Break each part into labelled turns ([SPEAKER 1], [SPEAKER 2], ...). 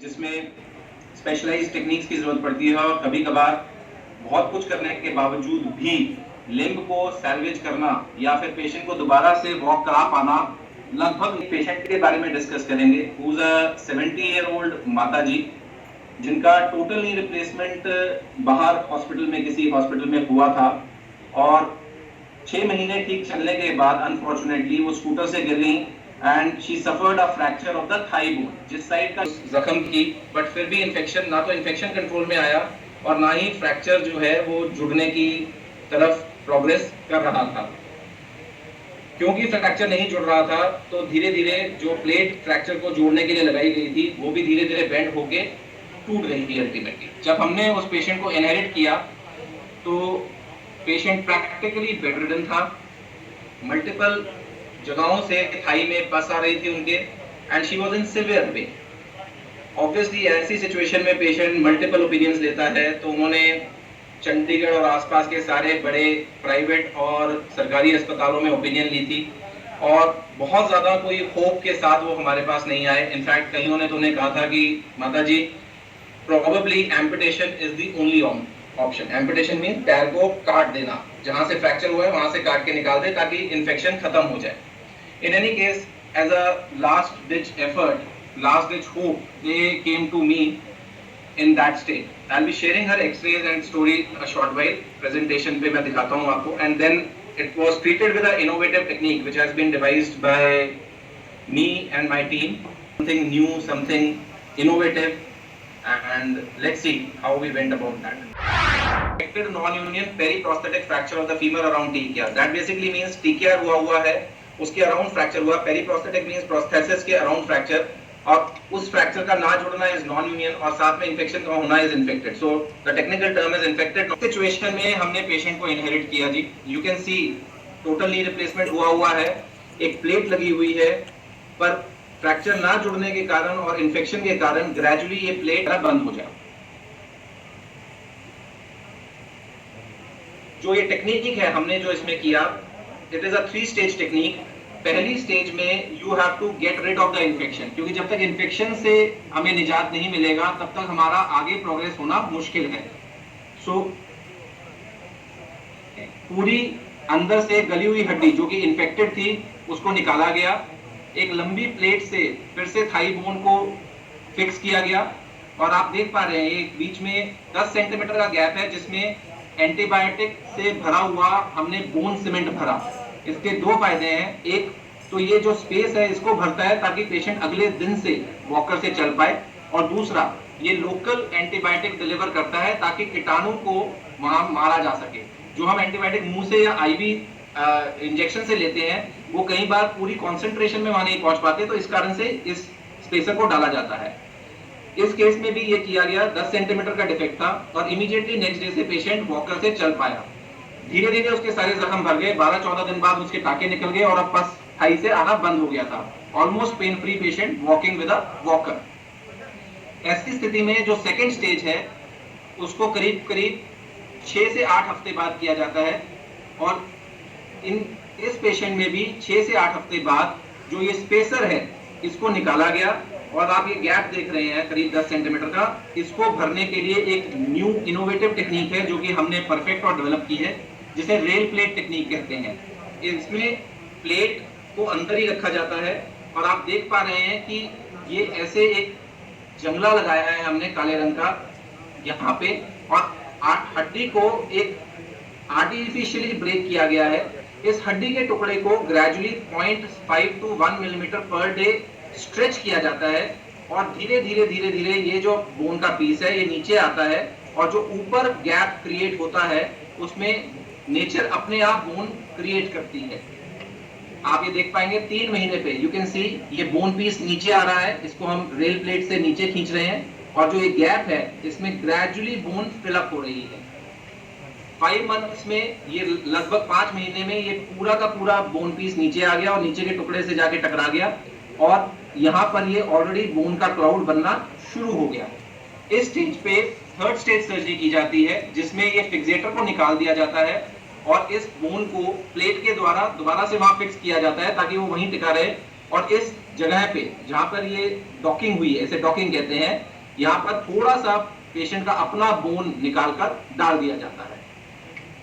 [SPEAKER 1] जिसमें specialised techniques की ज़रूरत पड़ती है और कभी-कभार बहुत कुछ करने के बावजूद भी लिम्ब को सैल्वेज करना या फिर पेशेंट को दोबारा से वॉक करा पाना। लगभग पेशेंट के बारे में डिस्कस करेंगे who is a 70 year old माता जी, जिनका टोटल नी रिप्लेसमेंट बाहर हॉस्पिटल में किसी हॉस्पिटल में हुआ था और 6 महीने ठीक चलने के बाद अनफॉर्चुनेटली वो स्कूटर से गिर गई and she suffered a fracture of the thigh bone. जिस साइड का जख्म की, बट फिर भी इन्फेक्शन, ना तो इन्फेक्शन कंट्रोल में आया और ना ही फ्रैक्चर जो है वो जुड़ने की तरफ प्रोग्रेस कर रहा था। क्योंकि फ्रैक्चर नहीं जुड़ रहा था तो धीरे धीरे जो प्लेट फ्रैक्चर को जोड़ने के लिए लगाई गई थी वो भी धीरे धीरे बेंड होके टूट गई थी अल्टीमेटली। जब हमने उस पेशेंट को इनहेरिट किया तो पेशेंट प्रैक्टिकली बेडरिडन था, मल्टीपल जगहों से थाई में पस आ रही थी उनके and she was in severe pain. Obviously ऐसी सिचुएशन में पेशेंट मल्टीपल ओपिनियंस लेता है, तो उन्होंने चंडीगढ़ और आसपास के सारे बड़े प्राइवेट और सरकारी अस्पतालों में ओपिनियन ली थी और बहुत ज़्यादा कोई होप के साथ वो हमारे पास नहीं आए। इनफैक्ट कईयों ने तो उन्हें कहा था कि माता जी probably amputation is the only option. Amputation mean पैर को काट देना, जहां से फ्रैक्चर हुआ है वहां से काट के निकाल दे ताकि इन्फेक्शन खत्म हो जाए। In any case, as a last ditch effort, last ditch hope, they came to me in that state. I'll be sharing her x-rays and story a short while. Presentation पे मैं दिखाता हूँ आपको, and then it was treated with an innovative technique which has been devised by me and my team. Something new, something innovative, and let's see how we went about that. Affected non-union periprosthetic fracture of the femur around TKR. That basically means TKR हुआ है, उसके around fracture हुआ। पेरीप्रोस्थेटिक means prosthesis के around fracture, और उस fracture का ना जुड़ना इज नॉन यूनियन और साथ में इन्फेक्शन का होना is infected. So the technical term is infected. Situation में हमने पेशेंट को इनहेरिट किया जी। You can see total knee replacement हुआ है, एक प्लेट लगी हुई है, पर फ्रैक्चर ना जुड़ने के कारण और इन्फेक्शन के कारण ग्रेजुअली ये प्लेट बंद हो जाए। जो ये टेक्निक है हमने जो इसमें किया, it is a 3 stage technique. पहली स्टेज में you have to get rid of the infection, क्योंकि जब तक इन्फेक्शन से हमें निजात नहीं मिलेगा तब तक हमारा आगे प्रोग्रेस होना मुश्किल है। सो पूरी अंदर से गली हुई हड्डी जो कि इन्फेक्टेड थी उसको निकाला गया। एक लंबी प्लेट से फिर से थाई बोन को फिक्स किया गया और आप देख पा रहे हैं एक बीच में 10 सेंटीमीटर का गैप है जिसमें एंटीबायोटिक से भरा हुआ हमने बोन सीमेंट भरा। इसके 2 फायदे हैं। एक तो ये जो स्पेस है इसको भरता है ताकि पेशेंट अगले दिन से वॉकर से चल पाए, और दूसरा ये लोकल एंटीबायोटिक डिलीवर करता है ताकि कीटाणु को वहां मारा जा सके। जो हम एंटीबायोटिक मुंह से या आईवी इंजेक्शन से लेते हैं वो कई बार पूरी कॉन्सेंट्रेशन में वहां नहीं पहुंच पाते, तो इस कारण से इस स्पेसर को डाला जाता है। इस केस में भी ये किया गया। 10 सेंटीमीटर का डिफेक्ट था और इमीडिएटली नेक्स्ट डे से पेशेंट वॉकर से चल पाया। धीरे धीरे उसके सारे जख्म भर गए। 12-14 दिन बाद उसके टाके निकल गए और अब पस थाई से आना बंद हो गया था। Almost pain free patient walking with a walker. ऐसी स्थिति में जो सेकेंड स्टेज है उसको करीब करीब 6 से 8 हफ्ते बाद किया जाता है, और इस पेशेंट में भी 6 से 8 हफ्ते बाद जो ये स्पेसर है इसको निकाला गया और आप ये गैप देख रहे हैं करीब 10 सेंटीमीटर का। इसको भरने के लिए एक न्यू इनोवेटिव टेक्निक है जो कि हमने परफेक्ट और डेवलप की है, जिसे रेल प्लेट टेक्निक कहते हैं। इसमें प्लेट को अंदर ही रखा जाता है और आप देख पा रहे हैं कि ये ऐसे एक जंगला लगाया है हमने काले रंग का यहाँ पे, और हड्डी को एक आर्टिफिशियली ब्रेक किया गया है। इस हड्डी के टुकड़े को gradually 0.5 to 1 millimetre per day stretch किया जाता है और धीरे धीरे ये जो बोन का पीस है ये नीचे आता है, और जो ऊपर गैप क्रिएट होता है उसमें नेचर अपने आप बोन क्रिएट करती है। आप ये देख पाएंगे 3 महीने पे यू कैन सी ये बोन पीस नीचे आ रहा है। इसको हम रेल प्लेट से नीचे खींच रहे हैं और जो ये गैप है इसमें ग्रेजुअली बोन फिलअप हो रही है। 5 मंथ्स में ये लगभग 5 महीने में ये पूरा का पूरा बोन पीस नीचे आ गया और नीचे के टुकड़े से जाके टकरा गया और यहाँ पर ये ऑलरेडी बोन का क्लाउड बनना शुरू हो गया। इस स्टेज पे 3rd स्टेज सर्जरी की जाती है जिसमें ये फिक्सेटर को निकाल दिया जाता है और इस बोन को प्लेट के द्वारा दोबारा से वहां फिक्स किया जाता है ताकि वो वहीं टिका रहे और इस जगह पे जहां पर ये डॉकिंग हुई है, इसे डॉकिंग कहते हैं, यहाँ पर थोड़ा सा पेशेंट का अपना बोन निकालकर डाल दिया जाता है,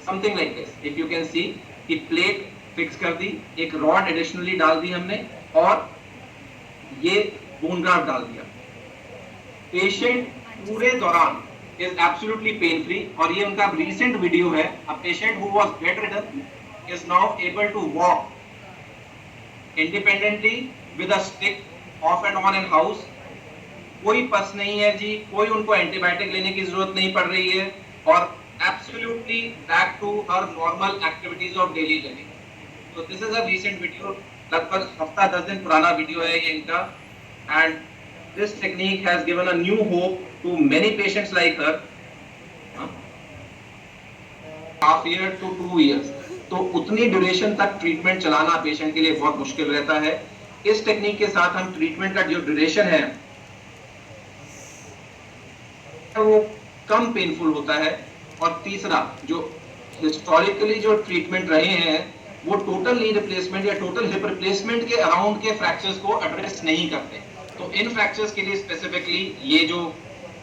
[SPEAKER 1] something like this. If you can सी कि प्लेट फिक्स कर दी, एक रॉड एडिशनली डाल दी हमने और ये बोन ग्राफ्ट डाल दिया। पेशेंट पूरे दौरान is absolutely pain free और ये उनका recent वीडियो है। A patient who was bedridden is now able to walk independently with a stick off and on in house। कोई पस नहीं है जी, कोई उनको एंटीबायोटिक लेने की जरूरत नहीं पड़ रही है और absolutely back to her normal activities of daily living। So this is a recent video, लगभग हफ्ता 10 दिन पुराना वीडियो है ये इनका, and this technique has given a new hope to many patients like her, half year to 2 years। तो उतनी duration तक ट्रीटमेंट चलाना पेशेंट के लिए बहुत मुश्किल रहता है। इस टेक्निक के साथ हम ट्रीटमेंट का जो ड्यूरेशन है वो कम पेनफुल होता है। और तीसरा, जो हिस्टोरिकली जो ट्रीटमेंट रहे हैं वो टोटल नी रिप्लेसमेंट या टोटल हिप रिप्लेसमेंट के अराउंड के फ्रैक्चर्स को एड्रेस नहीं करते। तो इन फ्रैक्चर्स के लिए स्पेसिफिकली ये जो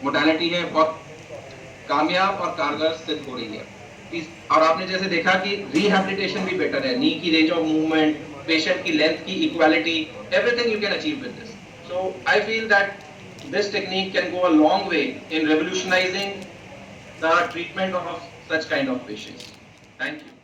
[SPEAKER 1] मोडालिटी है बहुत कामयाब और कारगर सिद्ध हो रही है। और आपने जैसे देखा कि रिहैबिलिटेशन भी बेटर है, नी की रेंज ऑफ मूवमेंट, पेशेंट की लेंथ की equality, everything you can achieve with this. So I feel that this technique can go a long way in revolutionizing the treatment of such kind of patients. Thank you.